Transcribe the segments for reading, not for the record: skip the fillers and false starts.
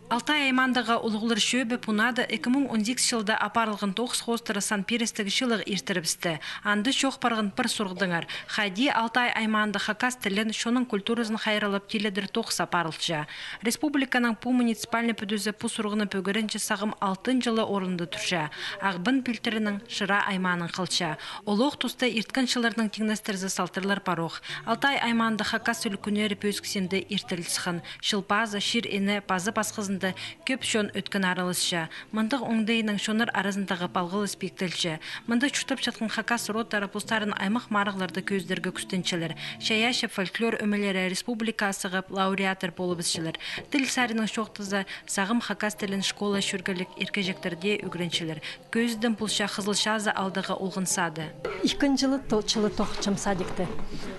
Алтай аймандағы ұлғылыр шөбі пунады 2010 жылда апарылғын тоқс хостыры Сан-Перестігі шылық ертіріпсті. Анды шоқ барғын бір сұрғдыңар. Хайди Алтай айманды хакас тілін шоның культурызын хайралып теледір тоқс апарылча. Республиканың пу муниципальны пөдізі пу сұрғыны пөгірінші сағым 6 жылы орынды тұрша. Ағбын пілтірінің шыра айманын қылча. Олық тұсты ерткін шыларының теңнестірзі салтырлар пароқ. Алтай айманды хакас үлкінері пөскісенді ертілісіғын. Шылпазы, шир ені, пазы пасқызын көп шон өткен аралысша. Мындық оңдайының шоныр арасындағы балғыл спектілші. Мындық чүтіп жатқан хакас роттары пустарын аймақ марығларды көздерге күстіншілер. Шаяшы фольклор өмелері республика асығып лауреатор болыбысшылар. Тіл сарының шоқтызы сағым хакас тілін школа шүргілік еркежектерде үгіріншілер. Көздің пұлша қызылшазы алдығы олғынсады. Икін жылы тоқчым садикті.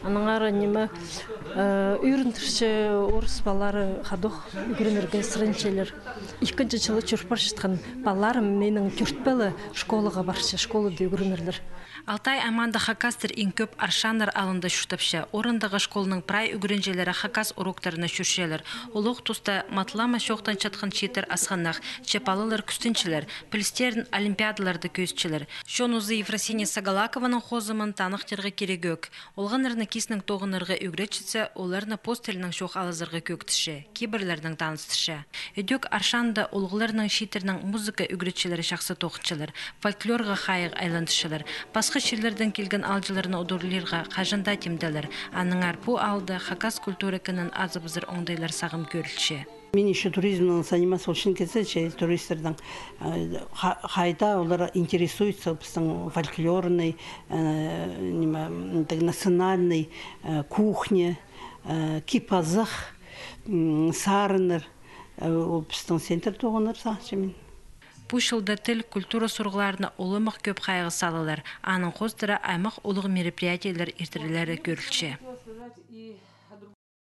Аныңары немі үйрінтірші орыс балары қадық үгірінерге сірінчелер. Икінчі жылы жүрпар шытқан баларым менің түртпелі школаға баршы, школада үгірінерлер. Алтай айманды хакастыр ең көп аршаныр алынды шүтіпші. Орындағы школының прай үгірінжелері хакас уроктарына жүршелер. Олық тұста матлама шоқтан чатқан четір асғанақ, чепалылар күстіншілер, пілістерін олимпиадаларды көзчілер. Шон ұзы Ефросиния Сагалакованың қозымын танықтырғы керегөк. Олғанырны кесінің тоғынырғы үгіретшіці, оларны постелінің шоқ алызырғы көктіші, кибірлердің таныстышы. Өдек аршанды олғыларының шетерінің музыка үгіретшілері шақсы тоқыншылар, фольклорға қайық айландышылар. Басқа шерлерден келген алжыларына удурлерға қажында темділер. Аның арпу алды хакас культурикінің азыбызыр оңдайлар сағым көрілші. Мен еще туризмның заниматься очень кетсе, туристердің қайда олар интересуются біздің фольклорный, национальный кухня, кипазық, сарыныр, біздің центр тоғыныр сақшымен. Пушылда тіл культура сұрғыларына олымық көп қайғы салылар. Аның қоздыра аймақ олығы мероприятиялар ертірілері көрілші.